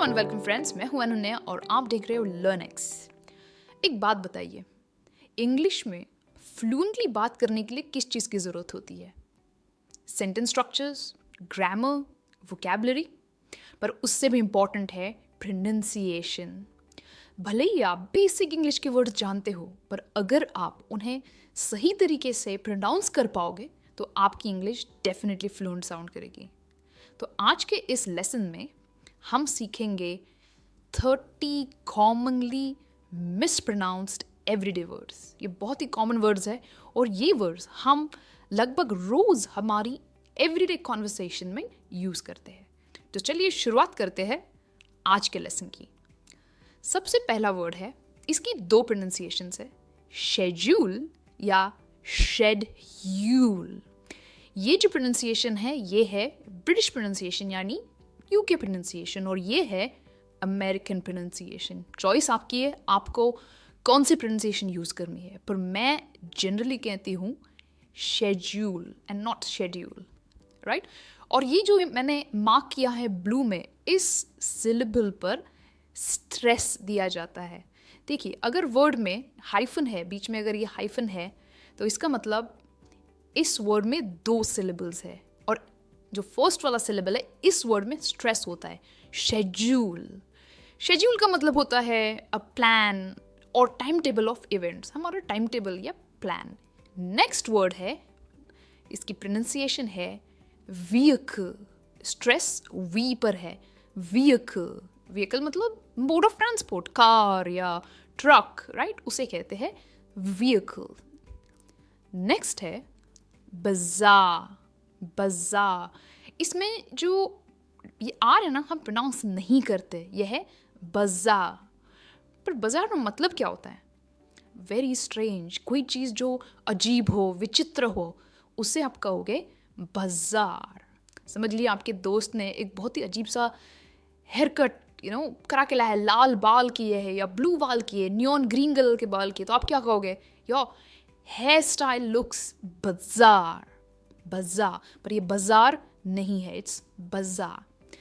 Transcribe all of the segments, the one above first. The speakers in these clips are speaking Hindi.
हेलो एंड वेलकम फ्रेंड्स, मैं हूं अनन्या और आप देख रहे हो लर्निक्स। एक बात बताइए, इंग्लिश में फ्लुएंटली बात करने के लिए किस चीज़ की ज़रूरत होती है? सेंटेंस स्ट्रक्चर्स, ग्रामर, वोकैबुलरी, पर उससे भी इम्पॉर्टेंट है प्रोनंसिएशन। भले ही आप बेसिक इंग्लिश के वर्ड्स जानते हो, पर अगर आप उन्हें सही तरीके से प्रोनाउंस कर पाओगे तो आपकी इंग्लिश डेफिनेटली फ्लुएंट साउंड करेगी। तो आज के इस लेसन में हम सीखेंगे 30 कॉमनली मिसप्रोनाउंस्ड एवरीडे वर्ड्स। ये बहुत ही कॉमन वर्ड्स है और ये वर्ड्स हम लगभग रोज़ हमारी एवरीडे कॉन्वर्सेशन में यूज़ करते हैं। तो चलिए शुरुआत करते हैं आज के लेसन की। सबसे पहला वर्ड है, इसकी दो प्रोनाउंसिएशंस है, शेड्यूल या शेड्यूल। ये जो प्रोनाउंसिएशन है ये है ब्रिटिश प्रोनाउंसिएशन यानी यूके प्रोनाउंसिएशन और ये है अमेरिकन प्रोनाउंसिएशन। चॉइस आपकी है, आपको कौन सी प्रोनाउंसिएशन यूज़ करनी है, पर मैं जनरली कहती हूँ schedule and not schedule, right. और ये जो मैंने मार्क किया है ब्लू में, इस सिलेबल पर स्ट्रेस दिया जाता है। देखिए, अगर वर्ड में हाइफन है, बीच में अगर ये हाइफन है तो इसका मतलब इस वर्ड में दो सिलेबल्स है और जो फर्स्ट वाला सिलेबल है इस वर्ड में स्ट्रेस होता है, शेड्यूल। शेड्यूल का मतलब होता है अ प्लान और टाइम टेबल ऑफ इवेंट्स, हमारा टाइम टेबल या प्लान। नेक्स्ट वर्ड है, इसकी प्रोनाउंसिएशन है व्हीकल। स्ट्रेस वी पर है, व्हीकल। व्हीकल मतलब मोड ऑफ ट्रांसपोर्ट, कार या ट्रक, राइट, उसे कहते हैं व्हीकल। नेक्स्ट है बाजार। बाजार, इसमें जो ये आर है ना, हम प्रोनाउंस नहीं करते, यह है बाजार। पर बाजार का मतलब क्या होता है? वेरी स्ट्रेंज, कोई चीज़ जो अजीब हो, विचित्र हो, उसे आप कहोगे बाजार। समझ लिए आपके दोस्त ने एक बहुत ही अजीब सा हेयर कट करा के लाया है, लाल बाल किए है या ब्लू बाल किए, नियॉन ग्रीन कलर के बाल किए, तो आप क्या कहोगे? योर हेयर स्टाइल लुक्स बाजार। बाजार, पर ये बाजार नहीं है, इट्स बाजार।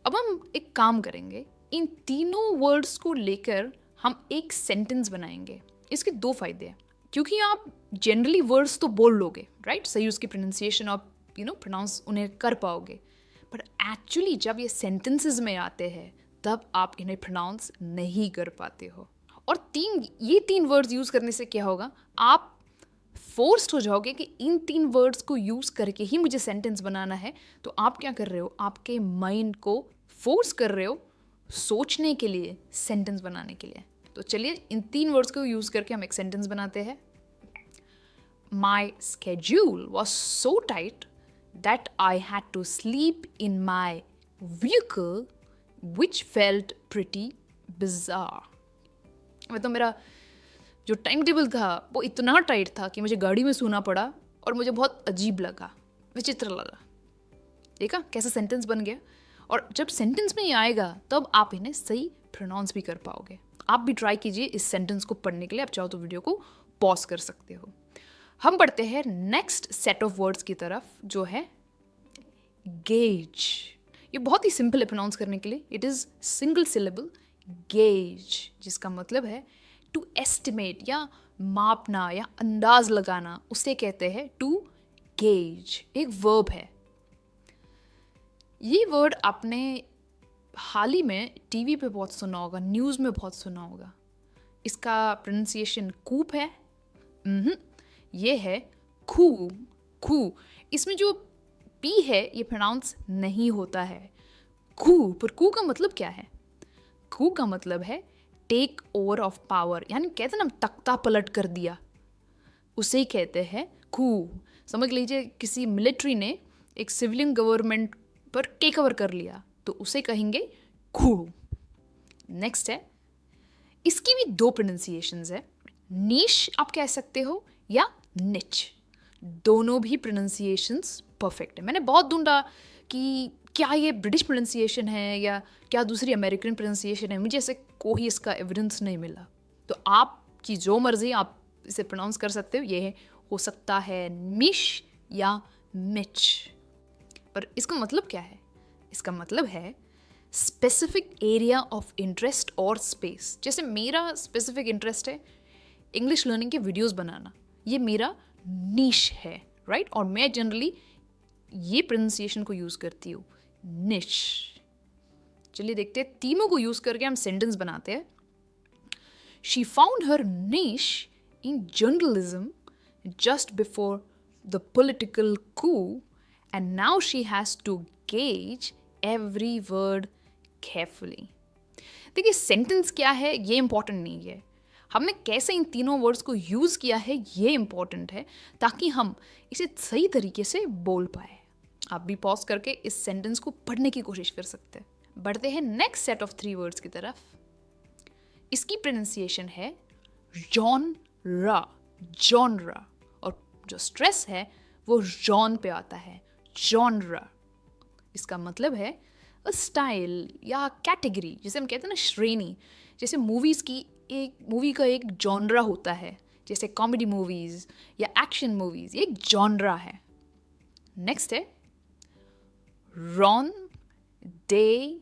अब हम एक काम करेंगे, इन तीनों वर्ड्स को लेकर हम एक सेंटेंस बनाएंगे। इसके दो फायदे हैं, क्योंकि आप जनरली वर्ड्स तो बोल लोगे, राइट, सही उसकी प्रोनाउंसिएशन और प्रोनाउंस उन्हें कर पाओगे, पर एक्चुअली जब ये सेंटेंसेस में आते हैं तब आप इन्हें प्रोनाउंस नहीं कर पाते हो। और ये तीन वर्ड्स यूज़ करने से क्या होगा, आप फोर्स्ड हो जाओगे कि इन तीन वर्ड्स को यूज़ करके ही मुझे सेंटेंस बनाना है। तो आप क्या कर रहे हो, आपके माइंड को फोर्स कर रहे हो सोचने के लिए, सेंटेंस बनाने के लिए। तो चलिए इन तीन वर्ड्स को यूज़ करके हम एक सेंटेंस बनाते हैं। My schedule was so tight that I had to sleep in my vehicle which felt pretty bizarre. मतलब मेरा जो टाइम टेबल था वो इतना टाइट था कि मुझे गाड़ी में सोना पड़ा और मुझे बहुत अजीब लगा, विचित्र लगा। देखा कैसा सेंटेंस बन गया। और जब सेंटेंस में ये आएगा तब आप इन्हें सही प्रोनाउंस भी कर पाओगे। आप भी ट्राई कीजिए इस सेंटेंस को पढ़ने के लिए। आप चाहो तो वीडियो को पॉज कर सकते हो। हम बढ़ते हैं नेक्स्ट सेट ऑफ वर्ड्स की तरफ, जो है गेज। ये बहुत ही सिंपल है प्रोनाउंस करने के लिए। It is single syllable, gauge, जिसका मतलब है टू एस्टिमेट या मापना या अंदाज लगाना, उसे कहते हैं टू गेज। एक वर्ब है। ये वर्ड आपने हाल ही में टीवी पे बहुत सुना होगा, न्यूज़ में बहुत सुना होगा। इसका प्रोनाउंसिएशन कूप है। ये है खू। खू, इसमें जो पी है ये प्रोनाउंस नहीं होता है, खू। पर खू का मतलब क्या है? खू का मतलब है टेक ओवर ऑफ पावर, यानी कहते हैं ना तख्ता पलट कर दिया, उसे ही कहते हैं खू। समझ लीजिए किसी मिलिट्री ने एक सिविलियन गवर्नमेंट पर टेक ओवर कर लिया तो उसे कहेंगे खू। नेक्स्ट है, इसकी भी दो प्रोनाउंसिएशंस है, नीश आप कह सकते हो या निच। दोनों भी प्रोनाउंसिएशंस परफेक्ट है। मैंने बहुत ढूंढा कि क्या ये ब्रिटिश प्रोनाउंसिएशन है या क्या दूसरी अमेरिकन प्रोनाउंसिएशन है, मुझे ऐसे कोई इसका एविडेंस नहीं मिला। तो आपकी जो मर्जी आप इसे प्रोनाउंस कर सकते हो। ये हो सकता है मिश या मिच। पर इसका मतलब क्या है? इसका मतलब है स्पेसिफिक एरिया ऑफ इंटरेस्ट और स्पेस। जैसे मेरा स्पेसिफिक इंटरेस्ट है इंग्लिश लर्निंग के वीडियोस बनाना, ये मेरा नीश है, राइट? और मैं जनरली ये प्रोनाउंसिएशन को यूज़ करती हूँ, निश। चलिए देखते हैं, तीनों को यूज़ करके हम सेंटेंस बनाते हैं। शी फाउंड हर निश in journalism just before the political coup, and now she has to gauge every word carefully. देखिए सेंटेंस क्या है ये इंपॉर्टेंट नहीं है, हमने कैसे इन तीनों वर्ड्स को यूज़ किया है ये इंपॉर्टेंट है, ताकि हम इसे सही तरीके से बोल पाए। आप भी पॉज करके इस सेंटेंस को पढ़ने की कोशिश कर सकते हैं। बढ़ते हैं नेक्स्ट सेट ऑफ 3 वर्ड्स की तरफ। इसकी प्रोनाउंसिएशन है जॉनरा, जॉनरा, और जो स्ट्रेस है वो जॉन पे आता है, जॉनरा। इसका मतलब है स्टाइल या कैटेगरी, जैसे हम कहते हैं ना श्रेणी। जैसे मूवी का एक जॉनरा होता है, जैसे कॉमेडी मूवीज़ या एक्शन मूवीज़, ये एक जॉनरा है। नेक्स्ट है रॉन डे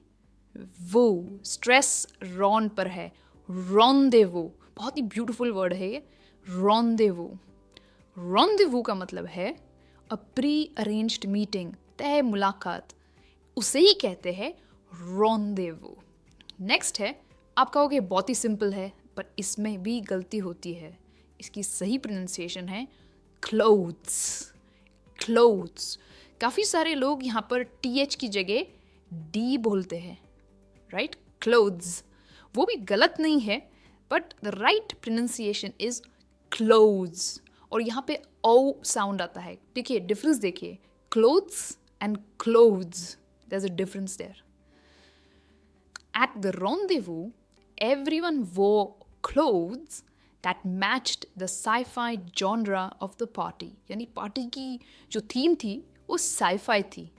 वो, स्ट्रेस रॉन पर है, रॉन्डेवू, बहुत ही ब्यूटीफुल वर्ड है ये, रॉन्डेवू। रॉन्डेवू का मतलब है अ प्री अरेंज्ड मीटिंग, तय मुलाकात, उसे ही कहते हैं रॉन्डेवू। नेक्स्ट है, आप कहोगे बहुत ही सिंपल है, पर इसमें भी गलती होती है। इसकी सही प्रोनाउंसिएशन है क्लोथ्स, क्लोथ्स। काफ़ी सारे लोग यहाँ पर TH की जगह D बोलते हैं, राइट? क्लोथ्स, वो भी गलत नहीं है, but the right pronunciation is clothes. और यहाँ पे O साउंड आता है। देखिए डिफरेंस, देखिए, clothes and clothes, there is a difference there. At the rendezvous, everyone wore clothes that matched the sci-fi genre of the party. यानी पार्टी की जो थीम थी वो sci-fi थी,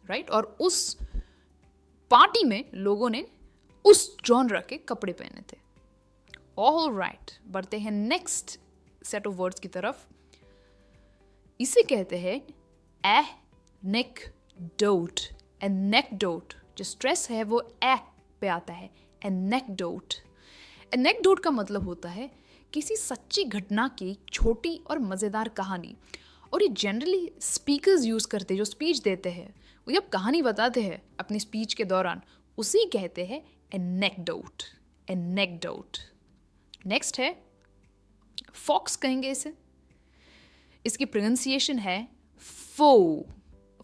राइट? और उस पार्टी में लोगों ने उस जॉनरा के कपड़े पहने थे। ऑल राइट, बढ़ते हैं नेक्स्ट सेट ऑफ वर्ड्स की तरफ। इसे कहते हैं एनेक्डोट, एनेक्डोट। जो स्ट्रेस है वो ए पे आता है, एनेक्डोट। एनेक्डोट का मतलब होता है किसी सच्ची घटना की छोटी और मज़ेदार कहानी। और ये जनरली स्पीकर्स यूज़ करते हैं, जो स्पीच देते हैं, वो जब कहानी बताते हैं अपनी स्पीच के दौरान, उसी कहते हैं एनेक्डोट, एनेक्डोट। नेक्स्ट है फॉक्स, कहेंगे इसे। इसकी प्रोनाउंसिएशन है फो,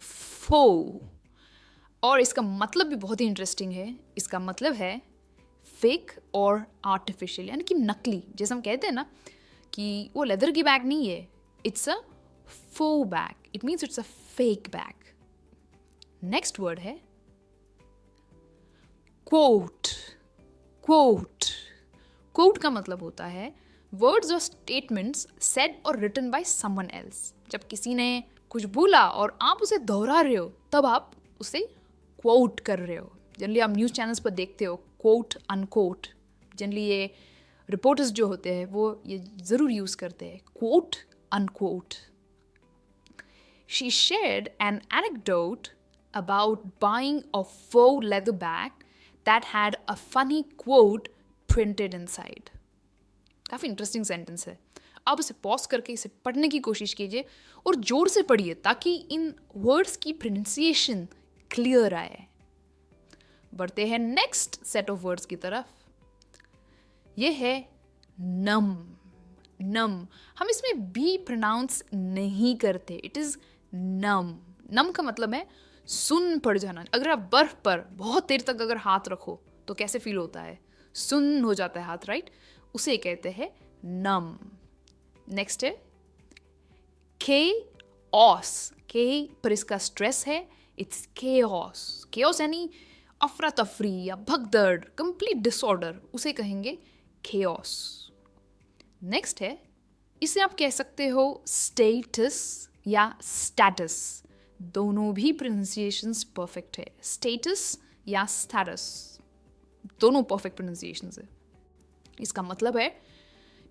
फो। और इसका मतलब भी बहुत ही इंटरेस्टिंग है। इसका मतलब है फेक और आर्टिफिशियल, यानी कि नकली। जैसे हम कहते हैं ना कि वो लेदर की बैग नहीं है, इट्स अ फो bag, it means it's a fake bag. Next word है क्वोट, क्वोट। क्वोट का मतलब होता है वर्ड्स और स्टेटमेंट्स सेड और रिटन बाय समवन एल्स। जब किसी ने कुछ बोला और आप उसे दोहरा रहे हो, तब आप उसे क्वोट कर रहे हो। जनरली आप न्यूज़ चैनल्स पर देखते हो क्वोट अनकोट। जनरली ये रिपोर्टर्स जो होते हैं वो ये ज़रूर यूज़ करते हैं, quote unquote. She shared an anecdote about buying a faux leather bag that had a funny quote printed inside. काफ़ी इंटरेस्टिंग सेंटेंस है। आप इसे पॉज करके इसे पढ़ने की कोशिश कीजिए और जोर से पढ़िए, ताकि इन वर्ड्स की प्रोनाउंसिएशन क्लियर आए। बढ़ते हैं नेक्स्ट सेट ऑफ वर्ड्स की तरफ। ये है नम, नम। हम इसमें बी प्रोनाउंस नहीं करते, इट इज़ नम। नम का मतलब है सुन्न पड़ जाना। अगर आप बर्फ पर बहुत देर तक अगर हाथ रखो तो कैसे फील होता है? सुन्न हो जाता है हाथ, राइट? उसे कहते हैं नम। नेक्स्ट है केओस, के पर इसका स्ट्रेस है, इट्स केओस। केओस यानी अफरा तफरी या भगदड़, कंप्लीट डिसऑर्डर, उसे कहेंगे केओस। नेक्स्ट है, इसे आप कह सकते हो स्टेटस या स्टेटस। दोनों भी प्रोनाउंसिएशंस परफेक्ट है, स्टेटस या स्टेटस, दोनों परफेक्ट प्रोनाउंसिएशंस है। इसका मतलब है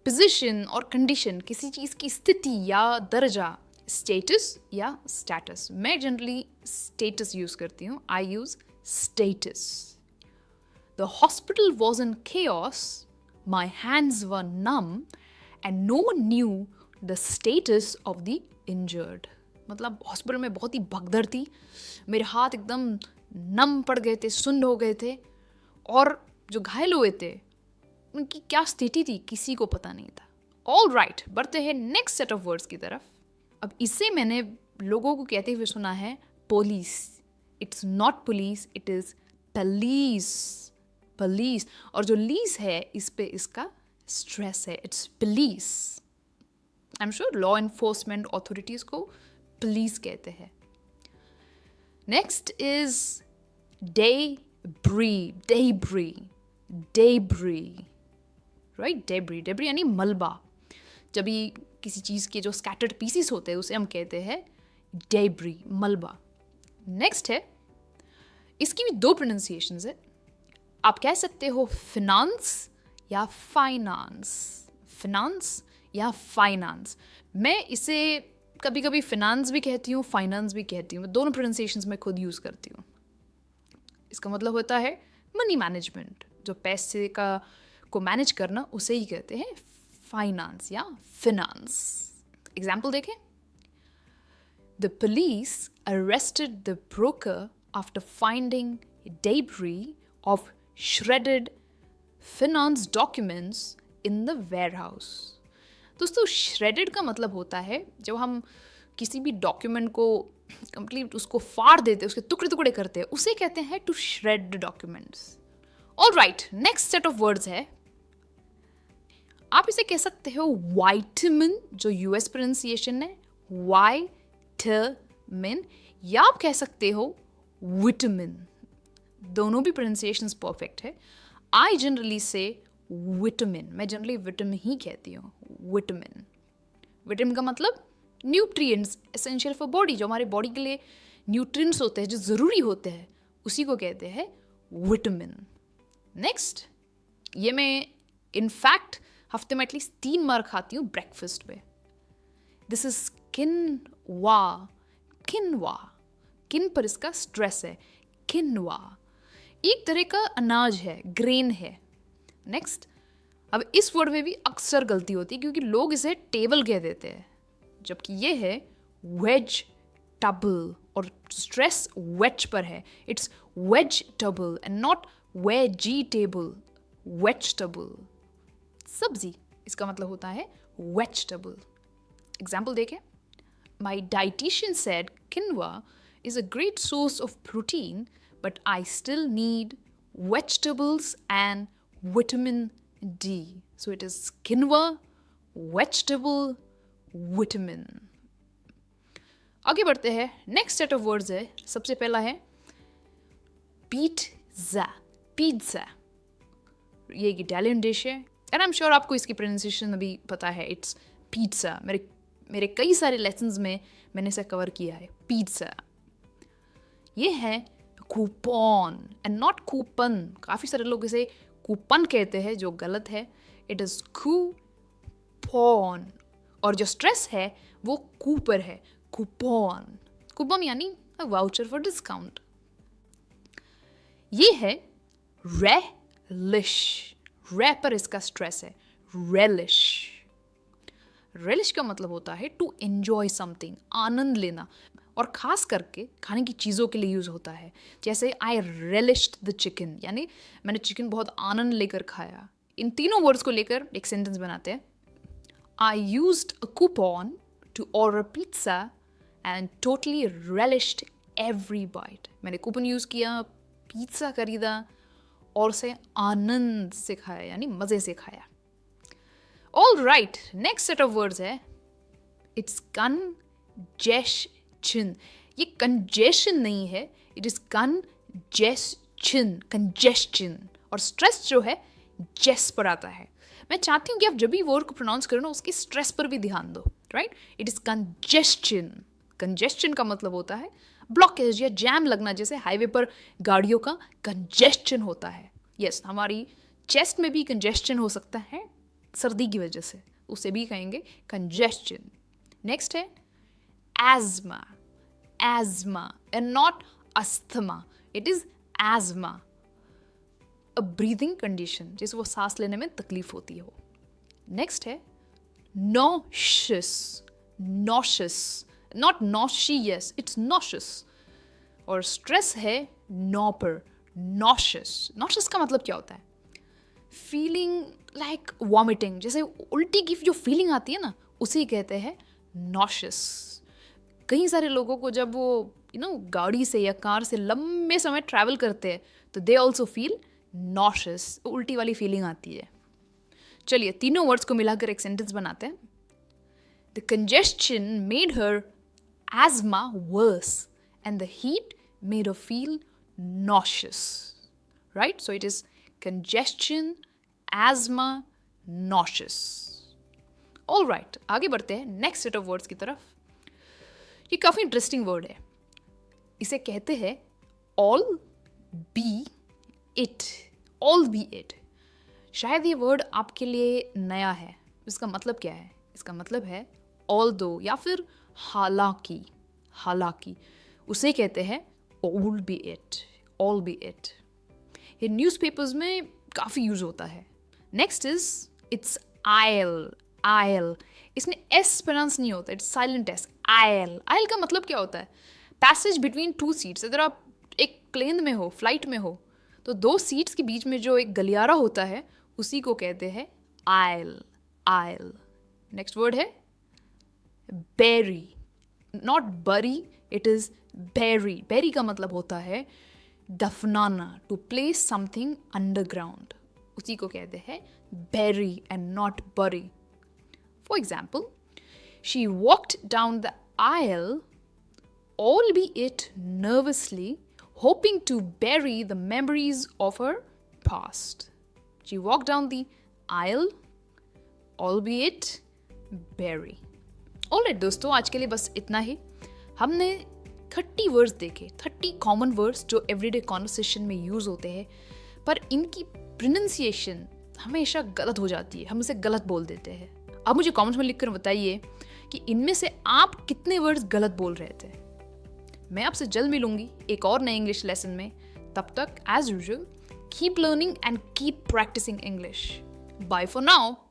पोजीशन और कंडीशन, किसी चीज़ की स्थिति या दर्जा, स्टेटस या स्टेटस। मैं जनरली स्टेटस यूज़ करती हूँ, I use status. The hospital was in chaos, my hands were numb and no one knew the status of the injured. मतलब हॉस्पिटल में बहुत ही भगदड़ थी, मेरे हाथ एकदम नम पड़ गए थे, सुन्न हो गए थे, और जो घायल हुए थे उनकी क्या स्थिति थी किसी को पता नहीं था. ऑल राइट, बढ़ते हैं नेक्स्ट सेट ऑफ वर्ड्स की तरफ. अब इससे मैंने लोगों को कहते हुए सुना है police. It's not police, it is police. Police, और जो लीस है इस पे इसका स्ट्रेस है. It's police. I am sure law enforcement authorities को पुलिस कहते हैं. Next is debris. Debris, debris, right. Debris, debris यानी मलबा. जब भी किसी चीज़ के जो स्कैटर्ड पीसीस होते हैं उसे हम कहते हैं डेब्री, मलबा. नेक्स्ट है, इसकी भी दो प्रोनाउंसिएशंस है. आप कह सकते हो फिनांस या फाइनेंस. फिनांस या फाइनेंस. मैं इसे कभी कभी फिनांस भी कहती हूँ, फाइनेंस भी कहती हूँ. दोनों प्रोनाउंसिएशंस मैं खुद यूज़ करती हूँ. इसका मतलब होता है मनी मैनेजमेंट. जो पैसे का को मैनेज करना उसे ही कहते हैं फाइनेंस या फिनांस. एग्जाम्पल देखें. The police arrested the broker after finding debris of shredded finance documents in the warehouse. दोस्तों, shredded का मतलब होता है जब हम किसी भी डॉक्यूमेंट को कंप्लीट उसको फाड़ देते हैं, उसके टुकड़े टुकड़े करते हैं, उसे कहते हैं to shred documents. All right, next set of words है. आप इसे कह सकते हो वाइटामिन, जो यूएस प्रोनाउंसिएशन है, वाइटामिन, या आप कह सकते हो विटामिन. दोनों भी प्रोनाउंसिएशंस परफेक्ट है. आई जनरली से विटामिन. मैं जनरली विटामिन ही कहती हूँ. विटामिन. विटामिन का मतलब न्यूट्रिएंट्स, एसेंशियल फॉर बॉडी. जो हमारे बॉडी के लिए न्यूट्रिएंट्स होते हैं, जो ज़रूरी होते हैं, उसी को कहते हैं विटामिन. नेक्स्ट, ये मैं इनफैक्ट हफ्ते में एटलीस्ट 3 बार खाती हूँ ब्रेकफास्ट पे. दिस इज किनवा. किनवा, किन पर इसका स्ट्रेस है. किनवा एक तरह का अनाज है, ग्रेन है. नेक्स्ट, अब इस वर्ड में भी अक्सर गलती होती है क्योंकि लोग इसे टेबल कह देते हैं, जबकि ये है वेजिटेबल, और स्ट्रेस वेज पर है. It's vegetable and not vegetable. Vegetable, सब्जी, इसका मतलब होता है वेजिटेबल. एग्जाम्पल देखें. My dietitian said quinoa is a great source of protein, but I still need vegetables and vitamin D. So it is quinoa, vegetable, vitamin. आगे बढ़ते हैं. नेक्स्ट सेट ऑफ वर्ड्स है. सबसे पहला है पिज़्ज़ा. पिज़्ज़ा ये एक इटालियन डिश है, एंड आई एम श्योर आपको इसकी प्रोनाउंसिएशन अभी पता है. Eats pizza. मेरे कई सारे लेसन्स में मैंने इसे कवर किया है. पिज़्ज़ा. ये है कूपन एंड नॉट कूपन. काफ़ी सारे लोग इसे कूपन कहते हैं, जो गलत है. इट इज़ कूपन, और जो स्ट्रेस है वो कू पर है. कूपन. कूपन यानी वाउचर फॉर डिस्काउंट. ये है रेलिश. रे पर इसका स्ट्रेस है. रेलिश. रेलिश का मतलब होता है टू एंजॉय समथिंग, आनंद लेना, और ख़ास करके खाने की चीज़ों के लिए यूज़ होता है. जैसे आई रेलिश्ड द चिकन, यानी मैंने चिकन बहुत आनंद लेकर खाया. इन तीनों वर्ड्स को लेकर एक सेंटेंस बनाते हैं. I used a coupon to order pizza and totally relished every bite. मैंने कूपन यूज़ किया, पिज़्ज़ा खरीदा और उसे आनंद से खाया, यानी मज़े से खाया. All right, next set of words है इट्स कंजेशन. ये कंजेशन नहीं है, इट इज कंजेशन. कंजेशन, और स्ट्रेस जो है जेस पर आता है. मैं चाहती हूँ कि आप जब भी वर्ड को प्रोनाउंस करो ना, उसकी स्ट्रेस पर भी ध्यान दो. Right. It is congestion. Congestion का मतलब होता है ब्लॉकेज या जैम लगना, जैसे हाईवे पर गाड़ियों का कंजेशन होता है. यस, हमारी चेस्ट में भी कंजेशन हो सकता है सर्दी की वजह से, उसे भी कहेंगे कंजेशन. नेक्स्ट है asthma. Asthma and not asthma. It is asthma. A breathing condition, जैसे वो सांस लेने में तकलीफ होती हो। नेक्स्ट है nauseous, nauseous, not nauseous, it's nauseous। और स्ट्रेस है नौ पर, nauseous। nauseous का मतलब क्या होता है? फीलिंग लाइक वॉमिटिंग, जैसे उल्टी की जो फीलिंग आती है ना, उसे कहते हैं nauseous। कई सारे लोगों को जब वो गाड़ी से या कार से लंबे समय ट्रैवल करते हैं तो दे ऑल्सो फील nauseous, उल्टी वाली फीलिंग आती है। चलिए तीनों वर्ड्स को मिलाकर एक सेंटेंस बनाते हैं। The congestion made her asthma worse and the heat made her feel nauseous, right? So it is congestion, asthma, nauseous। all right, आगे बढ़ते हैं नेक्स्ट सेट ऑफ वर्ड्स की तरफ। ये काफ़ी इंटरेस्टिंग वर्ड है। इसे कहते हैं all be it, all be it। शायद ये वर्ड आपके लिए नया है। इसका मतलब क्या है? इसका मतलब है although या फिर हालांकि, हालांकि उसे कहते हैं all be it, all be it। ये न्यूज़पेपर्स में काफ़ी यूज़ होता है। Next is it's I'll, I'll। इसमें एस प्रोनाउंस नहीं होता, it's silent S, I'll। I'll का मतलब क्या होता है? Passage between two seats. अगर आप एक प्लेन में हो, फ्लाइट में हो, तो दो सीट्स के बीच में जो एक गलियारा होता है उसी को कहते हैं I'll, I'll। नेक्स्ट वर्ड है bury, not bury, it is bury। bury का मतलब होता है दफनाना, टू प्लेस समथिंग अंडरग्राउंड, उसी को कहते हैं bury and not bury। For example, she walked down the aisle, albeit nervously, hoping to bury the memories of her past। She walked down the aisle, albeit bury। Alright दोस्तों, आज के लिए बस इतना ही। हमने 30 वर्ड्स देखे, 30 कॉमन वर्ड्स जो एवरीडे कॉन्वर्सेशन में यूज़ होते हैं, पर इनकी प्रोनाउंसिएशन हमेशा गलत हो जाती है, हम इसे गलत बोल देते हैं। आप मुझे कमेंट्स में लिखकर बताइए कि इनमें से आप कितने वर्ड्स गलत बोल रहे थे। मैं आपसे जल्द मिलूंगी एक और नए इंग्लिश लेसन में। तब तक as usual keep learning and keep practising English. Bye for now.